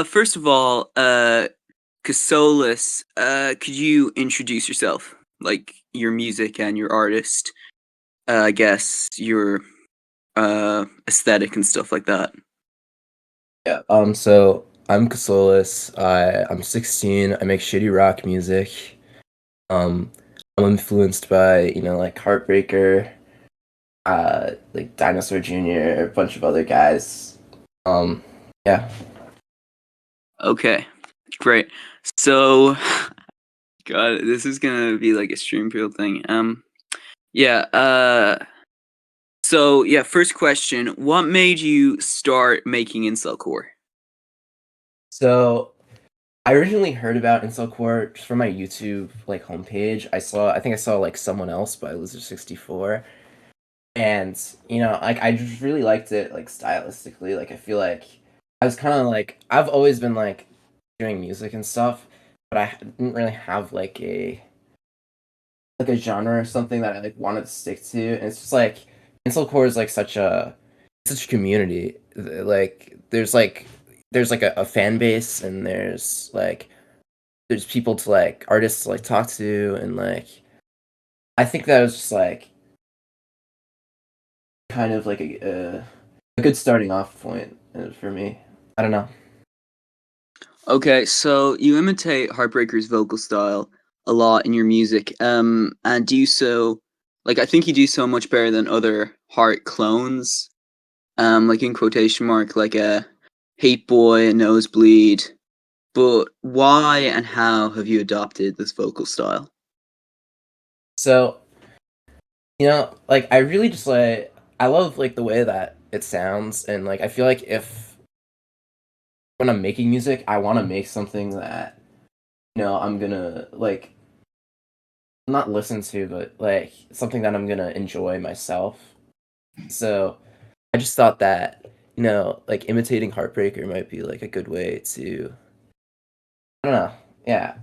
First of all, Cosolus, could you introduce yourself? Like your music and your artist, I guess your aesthetic and stuff like that. Yeah. So I'm Cosolus. I'm 16. I make shitty rock music. Um, I'm influenced by, like Heartbreaker, like Dinosaur Jr., a bunch of other guys. Um, yeah. Okay, great. So, God, this is gonna be like a stream field thing. Yeah, yeah, first question, what made you start making incel-core? So I originally heard about Incelcore just from my YouTube like homepage. I think I saw like Someone Else by Loser64. And like I just really liked it like stylistically. Like I feel like I was kind of like I've always been like doing music and stuff, but I didn't really have like a genre or something that I like wanted to stick to. And it's just like Incelcore is like such a community. Like there's like a fan base, and there's people to like artists to like talk to, and like I think that was just like kind of like a good starting off point for me. I don't know. Okay, so you imitate Heartbreaker's vocal style a lot in your music, and do so, like I think you do so much better than other Heart clones, like in quotation mark, like a Hate Boy, a Nosebleed. But why and how have you adopted this vocal style? So like I really just like I love like the way that it sounds, and like I feel like if when I'm making music, I want to make something that I'm gonna like not listen to, but like something that I'm gonna enjoy myself. So I just thought that like imitating Heartbreaker might be like a good way to I don't know. Yeah,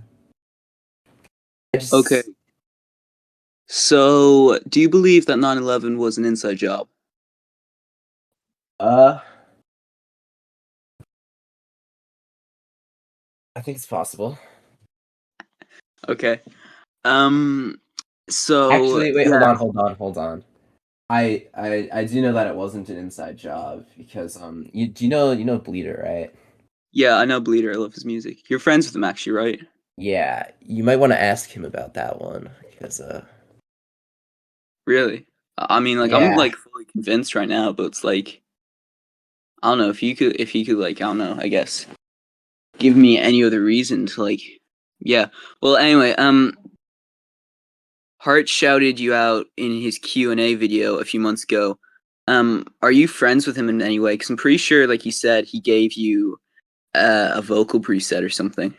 I Okay, just so do you believe that 9/11 was an inside job? uh I think it's possible. Okay. Um, so Actually, wait, hold yeah, on, hold on, hold on. I do know that it wasn't an inside job because you know Bleeder, right? yeah, I know Bleeder. I love his music. You're friends with him, actually, right? Yeah, you might want to ask him about that one because Really? I mean, like, I'm yeah. like fully convinced right now, but it's like, I don't know if you could, like, I don't know, I guess, give me any other reason to like, yeah. Well, anyway, Hart shouted you out in his Q&A video a few months ago. Are you friends with him in any way? Because I'm pretty sure, like you said, he gave you a vocal preset or something.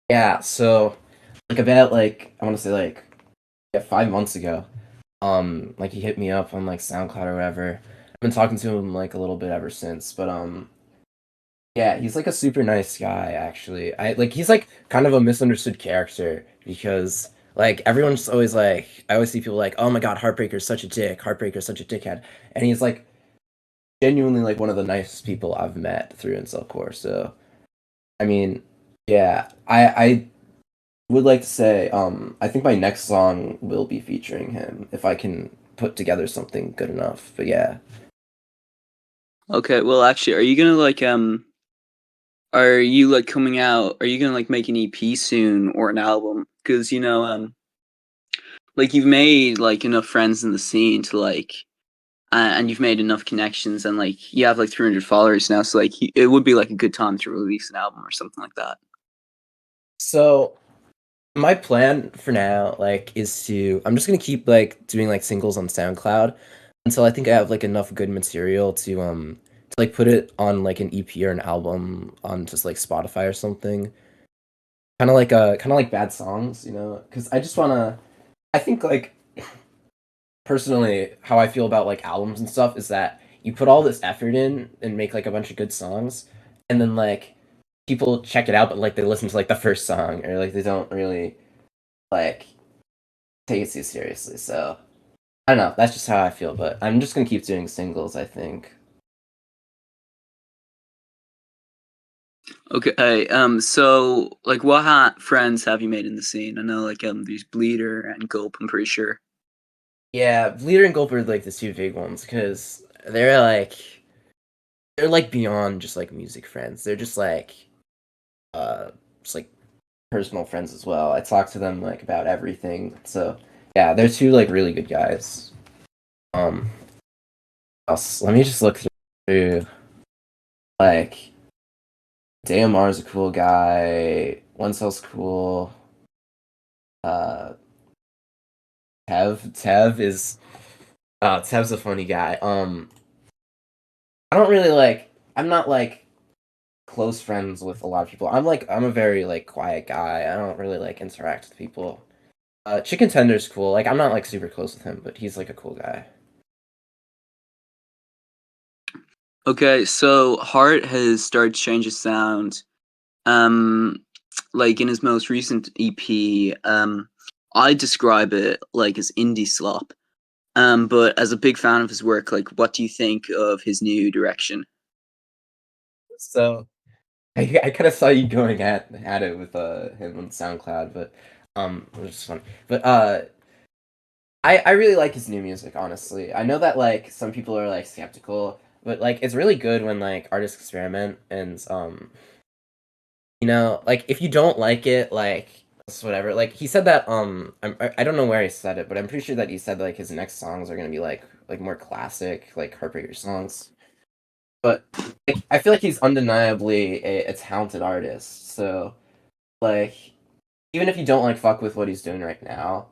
Yeah, so like about like I want to say like yeah, 5 months ago, like he hit me up on like SoundCloud or whatever. I've been talking to him like a little bit ever since, but yeah, he's like a super nice guy actually. I like he's like kind of a misunderstood character because like everyone's always like I always see people like, "Oh my God, Heartbreaker's such a dick. Heartbreaker's such a dickhead." And he's like genuinely like one of the nicest people I've met through Incelcore. So, I mean, yeah, I would like to say I think my next song will be featuring him if I can put together something good enough. But yeah. Okay, well, actually, are you gonna like are you like coming out? Are you gonna like make an EP soon or an album? Because like you've made like enough friends in the scene to like, and you've made enough connections, and like you have like 300 followers now. So like, it would be like a good time to release an album or something like that. So my plan for now, like, is to I'm just gonna keep like doing like singles on SoundCloud until I think I have like enough good material to like put it on like an EP or an album on just like Spotify or something. Kind of like bad songs, because I just wanna. I think like personally, how I feel about like albums and stuff is that you put all this effort in and make like a bunch of good songs, and then like people check it out, but like they listen to like the first song or like they don't really like take it too seriously. So I don't know. That's just how I feel, but I'm just gonna keep doing singles, I think. Okay, so, like, what friends have you made in the scene? I know, like, there's Bleeder and Gulp, I'm pretty sure. Yeah, Bleeder and Gulp are like the two big ones because they're like beyond just like music friends. They're uh just like personal friends as well. I talk to them like about everything. So yeah, they're two like really good guys. Um, let me just look through like Dayamar's a cool guy. One Cell's cool. Uh, Tev is Tev's a funny guy. I don't really like. I'm not like close friends with a lot of people. I'm a very like quiet guy. I don't really like interact with people. Chicken Tender's cool. Like I'm not like super close with him, but he's like a cool guy. Okay, so Hart has started to change his sound. Um, like in his most recent EP, I describe it like as indie slop. But as a big fan of his work, like, what do you think of his new direction? So I kind of saw you going at it with him on SoundCloud, but it was just fun. But I really like his new music, honestly. I know that like some people are like skeptical, but like it's really good when like artists experiment and like if you don't like it, like it's whatever. Like he said that I don't know where he said it, but I'm pretty sure that he said like his next songs are gonna be like more classic, like Heartbreaker songs. But like I feel like he's undeniably a talented artist. So like even if you don't like fuck with what he's doing right now,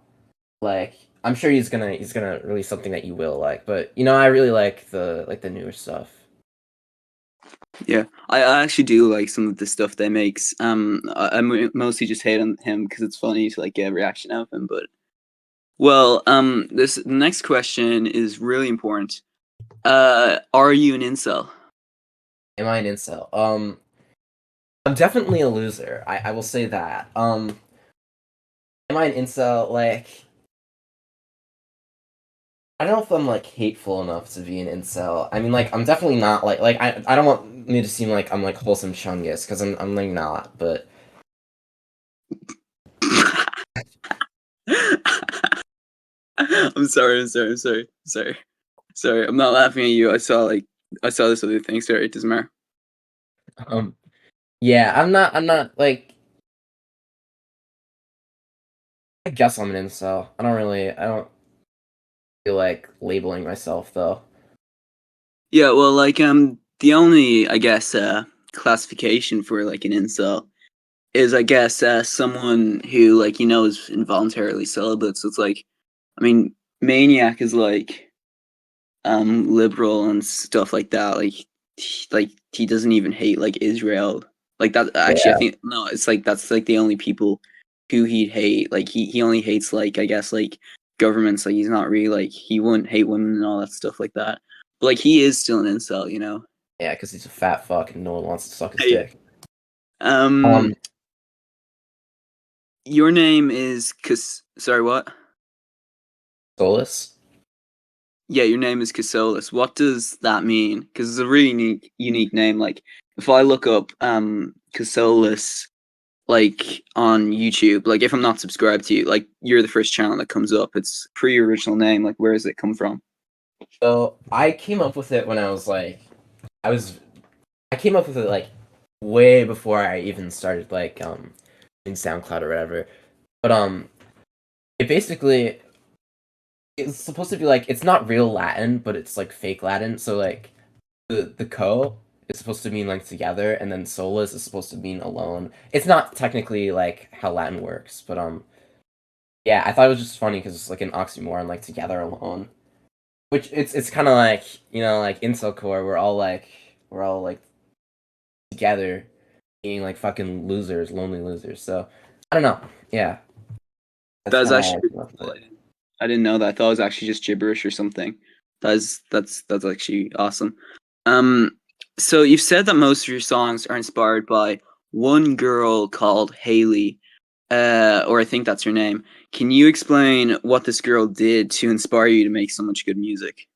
like I'm sure he's gonna release something that you will like. But I really like the newer stuff. Yeah, I actually do like some of the stuff they makes. Mostly just hate on him because it's funny to like get a reaction out of him. But well, this the next question is really important. Are you an incel? Am I an incel? I'm definitely a loser. I will say that. Am I an incel? Like I don't know if I'm like hateful enough to be an incel. I mean, like I'm definitely not like I don't want me to seem like I'm like wholesome chungus because I'm like not. But I'm sorry. I'm sorry. I'm sorry. Sorry. Sorry. I'm not laughing at you. I saw this other thing. Sorry, it doesn't matter. um yeah, I'm not like I guess I'm an incel. I don't feel like labeling myself though. Yeah. Well, like the only I guess classification for like an incel is I guess someone who like is involuntarily celibate. So it's like I mean maniac is like liberal and stuff like that. Like he doesn't even hate like Israel. Like that actually I Yeah. think no, it's like that's like the only people who he'd hate. Like he only hates like I guess like governments. Like he's not really like he wouldn't hate women and all that stuff like that. But like he is still an incel, you know. Yeah, because he's a fat fuck and no one wants to suck his Yeah. dick. Um, Um, your name is sorry, what? Solus. Yeah, your name is Cosolus. What does that mean? Because it's a really unique name. Like, if I look up Cosolus like on YouTube, like if I'm not subscribed to you, like you're the first channel that comes up. It's pre original name. Like, where does it come from? So I came up with it when I was like, I was, I came up with it like way before I even started like in SoundCloud or whatever. But it basically it's supposed to be like it's not real Latin, but it's like fake Latin. So like the co is supposed to mean like together, and then solus is supposed to mean alone. It's not technically like how Latin works, but yeah, I thought it was just funny because it's like an oxymoron, like together alone. Which it's kind of like like incel core. We're all like together, being like fucking losers, lonely losers. So I don't know. Yeah, that's That's kind of how I actually came really up cool. with it. I didn't know that. I thought it was actually just gibberish or something. That's actually awesome. Um, so you've said that most of your songs are inspired by one girl called Haley, or I think that's her name. Can you explain what this girl did to inspire you to make so much good music?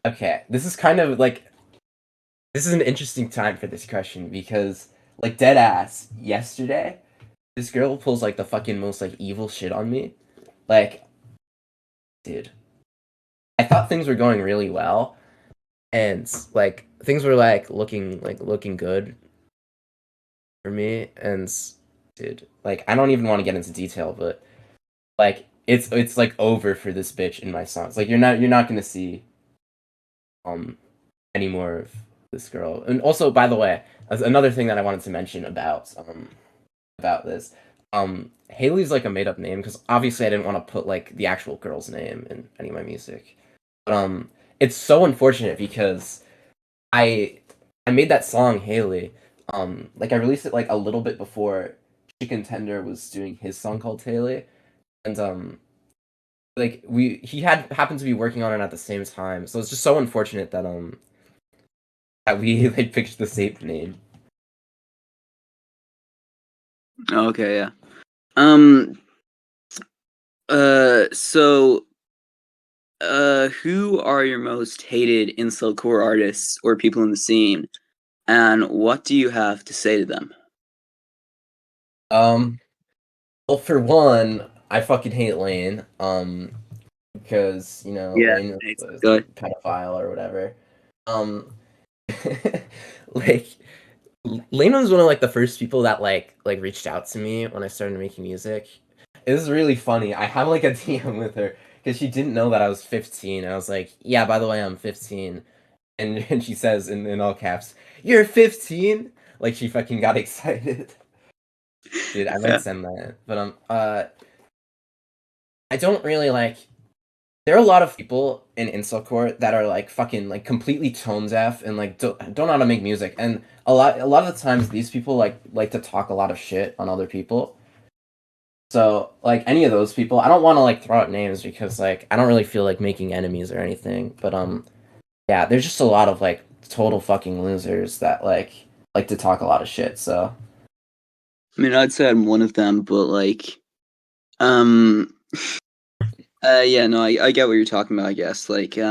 Okay, this is kind of like this is an interesting time for this question because like dead ass yesterday, this girl pulls like the fucking most like evil shit on me. Like, dude, I thought things were going really well, and like things were looking good for me. And dude, like I don't even want to get into detail, but like it's like over for this bitch in my songs. Like you're not gonna see um any more of this girl. And also, by the way, another thing that I wanted to mention about this. Haley's like a made up name because obviously I didn't want to put like the actual girl's name in any of my music. But it's so unfortunate because I I made that song Haley. Like I released it like a little bit before Chicken Tender was doing his song called Haley, and like he had happened to be working on it at the same time, so it's just so unfortunate that we like picked the same name. Okay, yeah. Um. So, who are your most hated incel core artists or people in the scene, and what do you have to say to them? Um, well, for one, I fucking hate Lane. Because Yeah, Lane it's was a good. pedophile or whatever. Um, like Lane was one of like the first people that like reached out to me when I started making music. It was really funny. I have like a DM with her because she didn't know that I was 15. I was like, yeah, by the way, I'm 15. And she says in all caps, "You're 15?" Like she fucking got excited. Dude, I might Yeah. send that. But I don't really like there are a lot of people in Incelcore that are like fucking like completely tone deaf and like don't know how to make music. And a lot of the times these people like to talk a lot of shit on other people. So like any of those people, I don't want to like throw out names because like I don't really feel like making enemies or anything. But yeah, there's just a lot of like total fucking losers that like to talk a lot of shit. So I mean, I'd say I'm one of them, but like, um, yeah, no, I get what you're talking about. I guess like, he's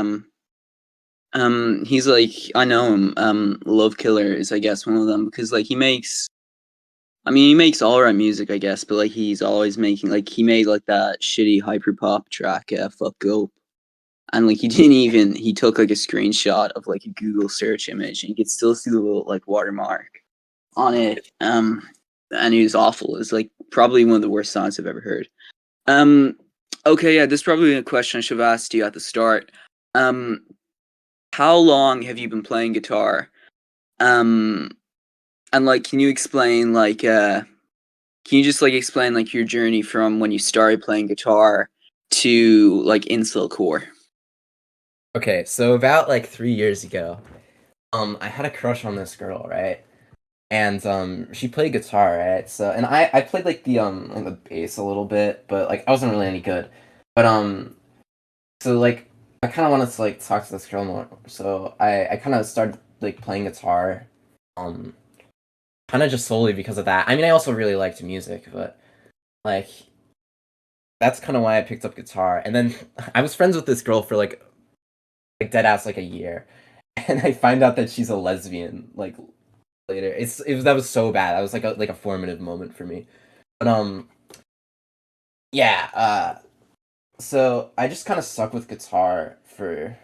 like, I know him. Love Killer is, I guess, one of them because like he makes. I mean, he makes all right music, I guess, but like he's always making like he made like that shitty hyper pop track, "Fuck Go," and like he didn't even he took like a screenshot of like a Google search image, and you could still see the little like watermark on it. And it was awful. It's like probably one of the worst songs I've ever heard. Um, okay, yeah, this is probably a question I should have asked you at the start. Um, how long have you been playing guitar? Um, and like, can you explain like can you just like explain like your journey from when you started playing guitar to like incel core? okay, so about like 3 years ago, I had a crush on this girl, right? And she played guitar, right? So and I played like the bass a little bit, but like I wasn't really any good. But so like I kind of wanted to like talk to this girl more. So I kind of started like playing guitar, um kind of just solely because of that. I mean, I also really liked music, but like that's kind of why I picked up guitar. And then I was friends with this girl for like dead ass like a year, and I find out that she's a lesbian like later. That was so bad. That was like a formative moment for me. But yeah, so I just kind of stuck with guitar for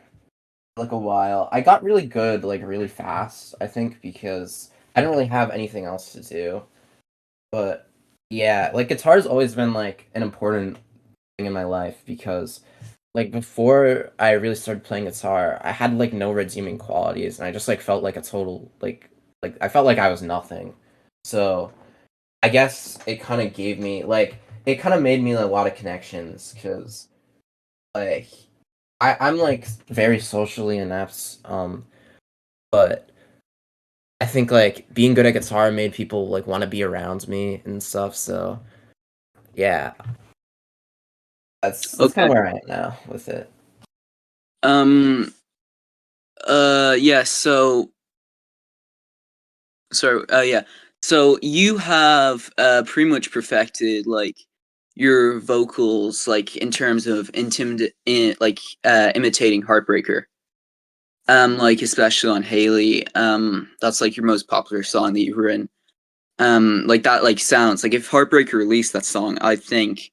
like a while. I got really good like really fast, I think, because I didn't really have anything else to do. But yeah, like guitar's always been like an important thing in my life because like before I really started playing guitar, I had like no redeeming qualities and I just like felt like a total like I felt like I was nothing. So I guess it kind of gave me like it kind of made me a lot of connections because like I'm like very socially inept, but I think like being good at guitar made people like want to be around me and stuff. So yeah, that's kind Okay. of where I am now with it. Um. Yeah. So sorry. Yeah. So you have pretty much perfected like your vocals, like in terms of imitating Heartbreaker. Like especially on Haley. That's like your most popular song that you've written. like that like sounds like if Heartbreaker released that song, I think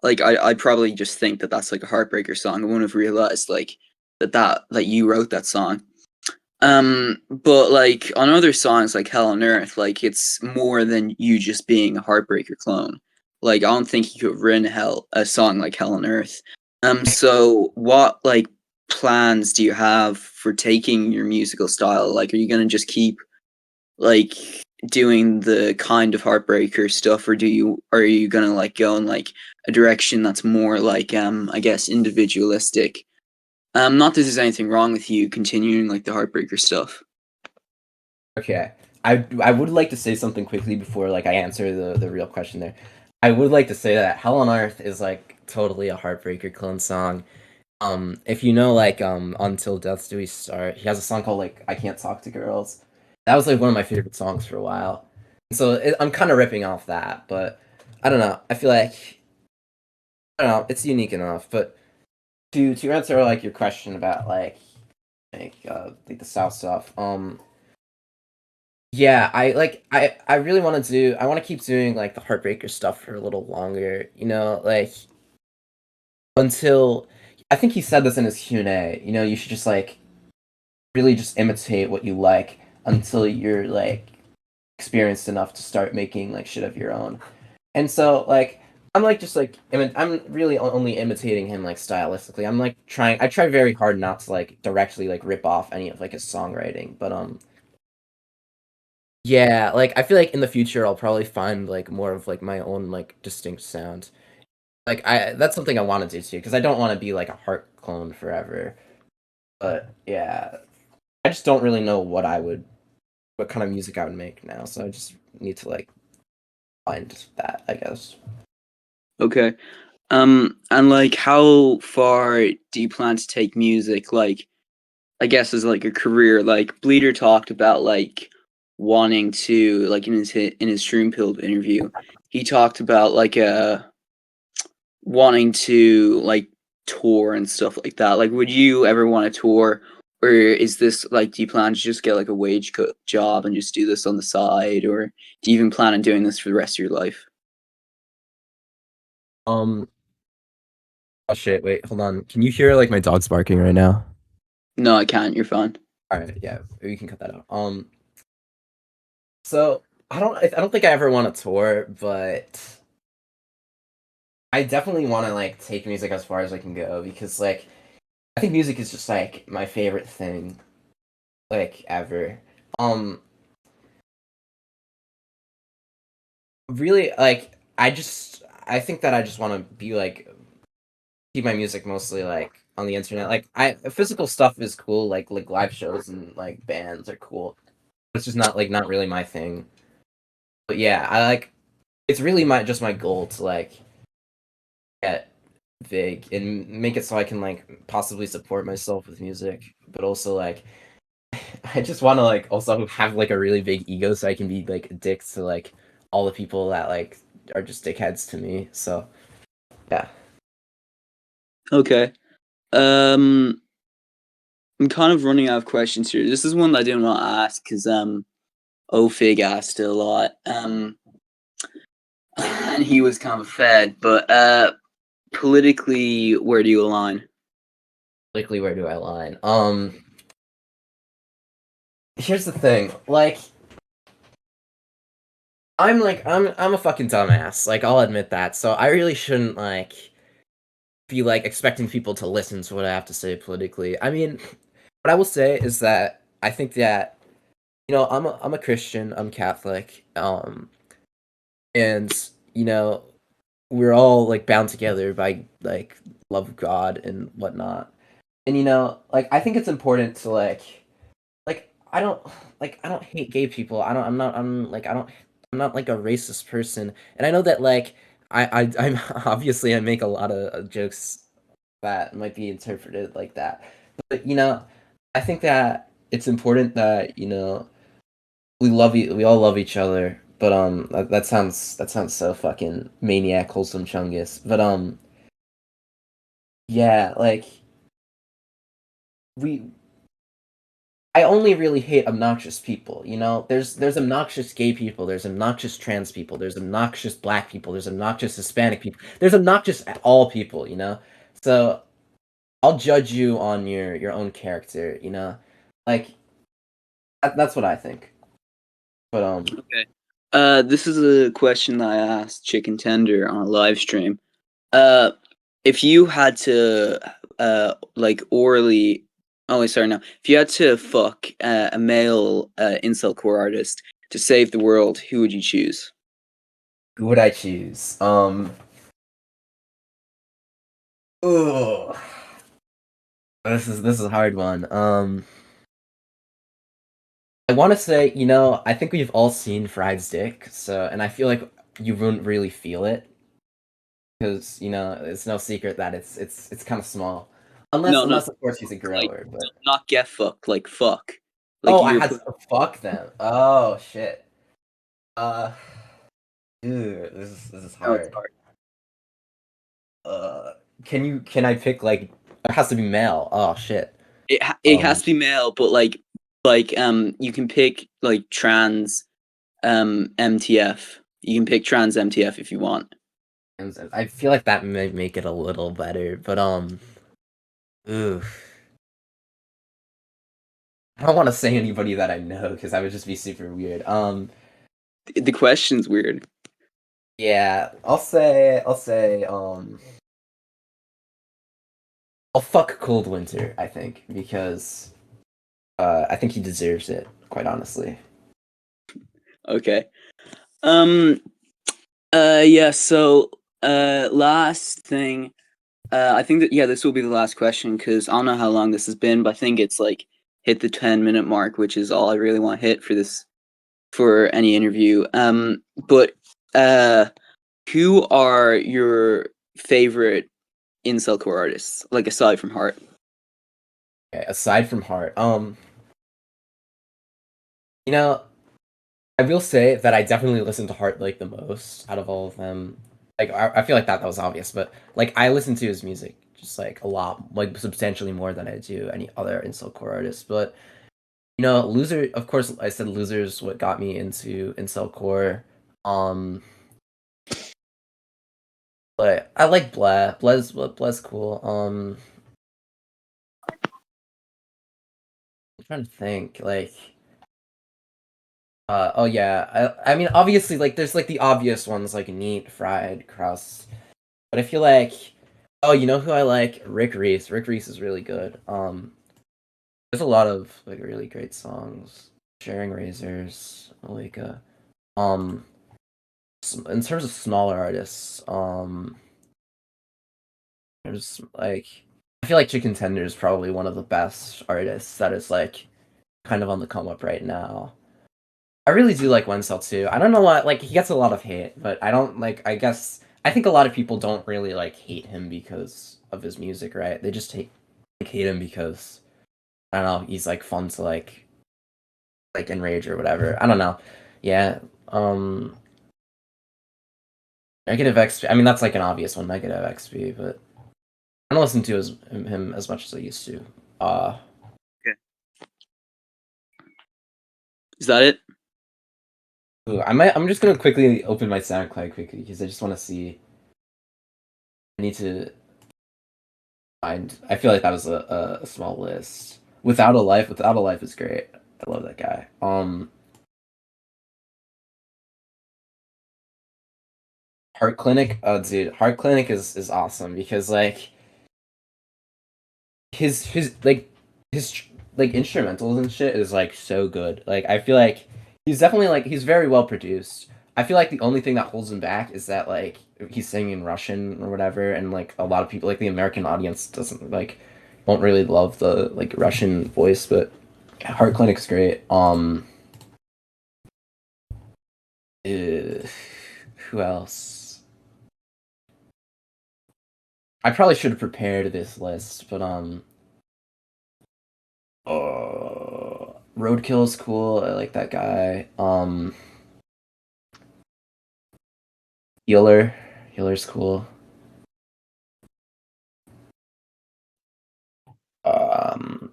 like I probably just think that that's like a Heartbreaker song. I wouldn't have realized like that you wrote that song. But like on other songs like Hell on Earth, like it's more than you just being a Heartbreaker clone. Like I don't think you could have written a song like Hell on Earth. So what like plans do you have for taking your musical style? Like, are you gonna just keep like doing the kind of Heartbreaker stuff, or are you gonna like go in like a direction that's more like I guess individualistic? Not that there's anything wrong with you continuing like the Heartbreaker stuff. Okay. I would like to say something quickly before like I answer the real question there. I would like to say that Hell on Earth is like totally a Heartbreaker clone song. If you know like Until Death Do We Start, he has a song called like I Can't Talk to Girls. That was like one of my favorite songs for a while. So I'm kind of ripping off that, but I don't know. I feel like I don't know. It's unique enough. But to answer like your question about like the South stuff, yeah, I really want to do. I want to keep doing like the Heartbreaker stuff for a little longer. You know, like until I think he said this in his Q&A. You know, you should just like really just imitate what you like until you're like experienced enough to start making like shit of your own. And so like I'm like just like I'm really only imitating him like stylistically. I'm like trying. I try very hard not to like directly like rip off any of like his songwriting, but yeah, like I feel like in the future I'll probably find like more of like my own like distinct sound. Like I that's something I want to do too because I don't want to be like a heart clone forever. But yeah, I just don't really know what kind of music I would make now. So I just need to like find that, I guess. Okay. And like how far do you plan to take music? Like, I guess as like a career. Like Bleeder talked about like wanting to like in his Shroomfield interview, he talked about like wanting to like tour and stuff like that. Like, would you ever want to tour, or is this like do you plan to just get like a job and just do this on the side, or do you even plan on doing this for the rest of your life? Um oh shit, wait, hold on. Can you hear like my dog's barking right now? No, I can't. You're fine. Alright, yeah, we can cut that out. So I don't think I ever want to tour, but I definitely want to like take music as far as I can go because like I think music is just like my favorite thing like ever. Um really like I think that I just want to be like keep my music mostly like on the internet. Like I physical stuff is cool, like live shows and like bands are cool. It's just not really my thing. But yeah, I like it's really my just my goal to like get big and make it so I can like possibly support myself with music, but also like I just want to like also have like a really big ego so I can be like a dick to like all the people that like are just dickheads to me. So yeah. Okay. Um, I'm kind of running out of questions here. This is one that I didn't want to ask because Ofig asked it a lot. And he was kind of fed. But politically, where do you align? Likely where do I line? Here's the thing. Like I'm a fucking dumbass. Like I'll admit that. So I really shouldn't like be like expecting people to listen to what I have to say politically. I mean, what I will say is that I think that you know, I'm a Christian, I'm Catholic. And you know, we're all like bound together by like love of God and whatnot. And you know, like I think it's important to like I don't hate gay people. I'm not like a racist person. And I know that like I'm obviously I make a lot of jokes that might be interpreted like that. But you know, I think that it's important that, you know, we all love each other. But that sounds so fucking maniac wholesome chungus. But yeah, like we I only really hate obnoxious people, you know? There's obnoxious gay people, there's obnoxious trans people, there's obnoxious black people, there's obnoxious Hispanic people. There's obnoxious all people, you know? So I'll judge you on your own character, you know? Like that's what I think. But Okay. This is a question that I asked Chicken Tender on a live stream. If you had to, like orally, oh wait, sorry, no. If you had to fuck a male incel artist to save the world, who would you choose? who would I choose? Ugh. This is a hard one. I want to say, you know, I think we've all seen Fried's dick, so and I feel like you wouldn't really feel it because you know it's no secret that it's kind of small, No, no, unless of course he's a like grower. But not get fucked, like fuck, like oh, I you're had put. to fuck them. Oh shit. Uh, Dude, this is No, it's hard. hard. Uh, can I pick like it has to be male? Oh shit. It has to be male, but you can pick like trans MTF. You can pick trans MTF if you want. I feel like that may make it a little better, but ooh. I don't want to say anybody that I know because that would just be super weird. The question's weird. Yeah, I'll fuck Cold Winter, I think, because I think he deserves it, quite honestly. Okay. Um. Yeah. So. Last thing. I think that, yeah, this will be the last question because I don't know how long this has been, but I think it's like hit the 10-minute mark, which is all I really want to hit for this for any interview. But who are your favorite incel artists? Like aside from Heart. Okay, aside from Heart, you know, I will say that I definitely listen to Heart like the most out of all of them. Like I feel like that was obvious, but like I listen to his music just like a lot, like substantially more than I do any other incel artist. But you know, Loser, of course, I said Loser is what got me into incel core. Um, but I like Blah. Blah's cool. I'm trying to think. Like, oh yeah. I mean, obviously, like, there's like the obvious ones like Neat, Fried, Crust. But I feel like, oh, you know who I like? Rick Reese. Rick Reese is really good. There's a lot of like really great songs. Sharing Razors, Malika. Um, in terms of smaller artists, there's like I feel like Chicken Tender is probably one of the best artists that is like kind of on the come up right now. I really do like Wenzel too. I don't know why like he gets a lot of hate, but I don't like I guess I think a lot of people don't really like hate him because of his music, right? They just hate him because I don't know, he's like fun to like enrage or whatever. I don't know. Yeah. Um Negative XP. I mean that's like an obvious one, Negative XP, but I don't listen to him as much as I used to. Okay. Is that it? Ooh, I'm just gonna quickly open my SoundCloud quickly because I just want to see. I need to find. I feel like that was a small list. Without a life is great. I love that guy. Heart Clinic. Oh, dude, Heart Clinic is awesome because like his his like instrumentals and shit is like so good. Like I feel like he's definitely like he's very well produced. I feel like the only thing that holds him back is that like he's singing in Russian or whatever, and like a lot of people like the American audience doesn't like won't really love the like Russian voice, but Heart Clinic's great. Uh, who else? I probably should have prepared this list, but Roadkill's cool. I like that guy. Healer. Healer's cool. Um,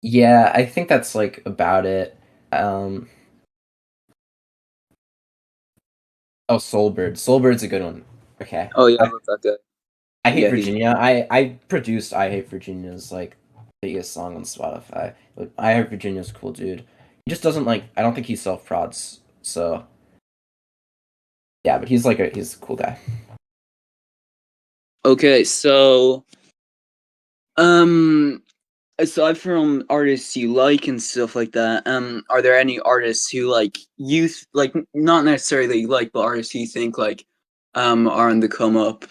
Yeah, I think that's like about it. Um, oh, Soulbird. Soulbird's a good one. Okay. Oh yeah, I love that guy. I Hate Yeah, he's Virginia. I produced I Hate Virginia's like biggest song on Spotify. But I Hate Virginia's a cool dude. He just doesn't like. I don't think he self prods. So yeah, but he's a cool guy. okay. So um, aside from artists you like and stuff like that, are there any artists who like like not necessarily like, but artists you think like are on the come up?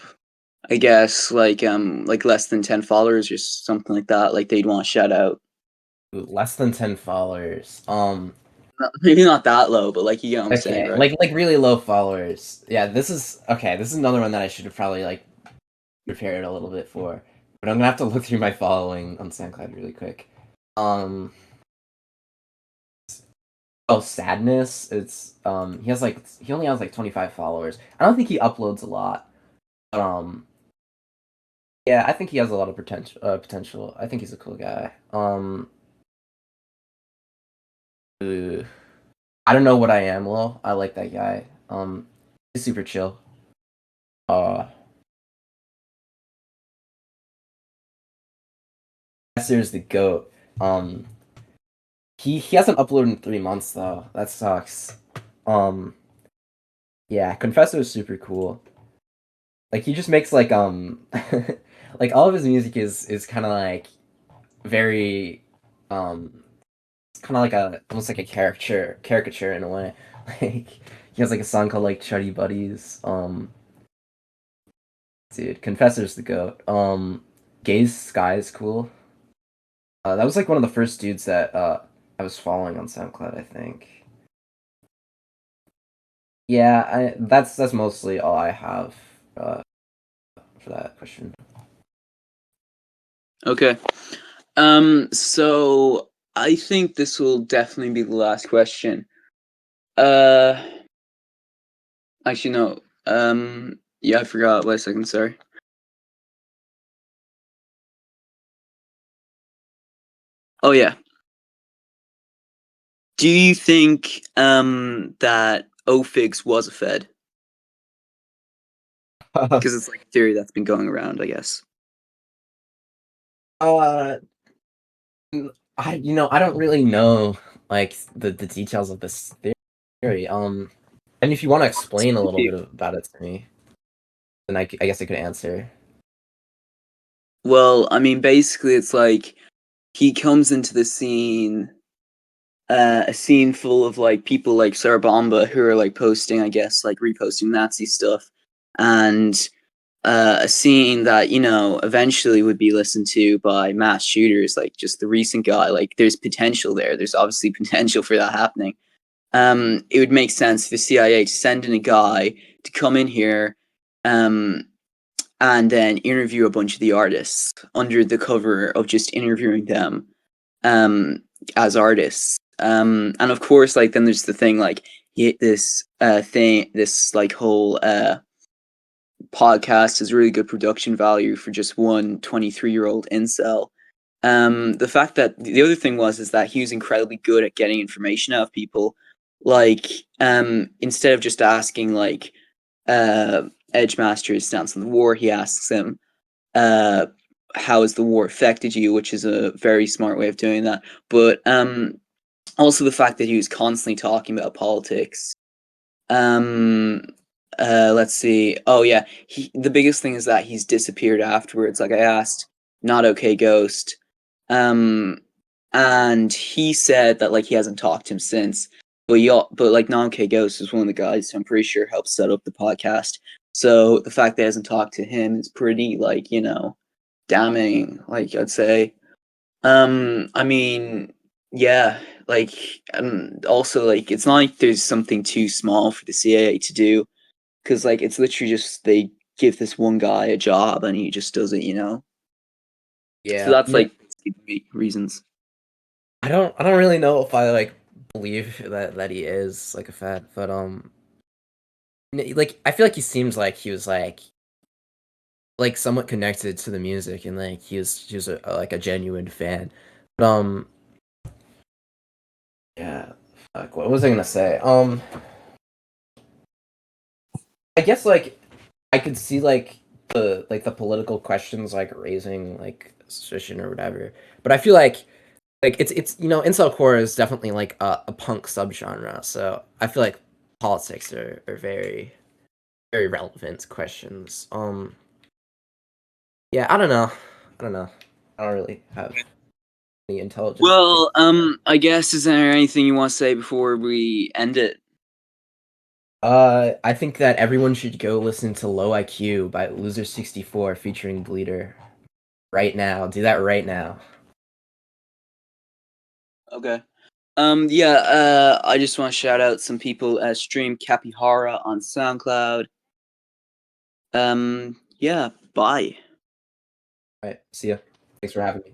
I guess like less than 10 followers or something like that. Like they'd want to shout out. Ooh, less than 10 followers. Maybe not that low, but like you get what I'm saying, Okay, right? like really low followers. Yeah, this is okay. This is another one that I should have probably like prepared a little bit for, but I'm gonna have to look through my following on SoundCloud really quick. Um, oh, Sadness. It's he only has like 25 followers. I don't think he uploads a lot. But, yeah, I think he has a lot of potential. Potential. I think he's a cool guy. Uh, I don't know what I am, Lil. I like that guy. He's super chill. Uh, Professor's the goat. Um, he hasn't uploaded in 3 months though. That sucks. Um, yeah, Confessor is super cool. Like he just makes like like all of his music is kind of like very um it's kind of like a almost like a caricature in a way. Like he has like a song called like Chuddy Buddies. Dude, Confessor's the goat. Gaze Sky is cool. That was like one of the first dudes that I was following on SoundCloud, I think. Yeah, that's mostly all I have uh for that question. Okay. So I think this will definitely be the last question. Uh, actually, no. Yeah, I forgot. Wait a second. Sorry. Oh yeah. Do you think that Ofigs was a Fed? Because it's like a theory that's been going around, I guess. uh I don't really know like the details of this theory. And if you want to explain a little bit about it to me, then I guess I could answer. Well, I mean, basically, it's like he comes into the scene, a scene full of like people like Sarabamba who are like posting, I guess, like reposting Nazi stuff, and a scene that eventually would be listened to by mass shooters, like just the recent guy. Like, there's potential there. There's obviously potential for that happening. It would make sense for the CIA to send in a guy to come in here, um, and then interview a bunch of the artists under the cover of just interviewing them um, as artists. And of course, like then there's the thing like this like whole podcast has really good production value for just one 23-year-old incel. The fact that the other thing is that he was incredibly good at getting information out of people. Like, instead of just asking like Edgemaster's stance on the war, he asks him, uh, "How has the war affected you?" Which is a very smart way of doing that. But also the fact that he was constantly talking about politics. Um, let's see. Oh yeah, the biggest thing is that he's disappeared afterwards. Like I asked, not okay, Ghost, um, and he said that like he hasn't talked to him since. But like not okay, Ghost is one of the guys who I'm pretty sure helped set up the podcast. So the fact that he hasn't talked to him is pretty like damning. Like I'd say. I mean, yeah, like, and also like it's not like there's something too small for the CIA to do, because like it's literally just they give this one guy a job and he just does it. So Yeah, that's like the main reasons. I don't really know if I like believe that he is like a fat, but like I feel like he seems like he was like somewhat connected to the music and like he was like a genuine fan. But Yeah. Fuck. What was I gonna say? I guess like I could see like the political questions like raising like suspicion or whatever, but I feel like it's incel is definitely like a punk subgenre, so I feel like politics are very very relevant questions. Yeah, I don't know. I don't know. I don't really have any intelligent. Well, I guess is there anything you want to say before we end it? I think that everyone should go listen to Low IQ by Loser64 featuring Bleeder right now. Do that right now. Okay. Yeah, I just want to shout out some people at Stream Capihara on SoundCloud. Yeah, bye. All right, see ya. Thanks for having me.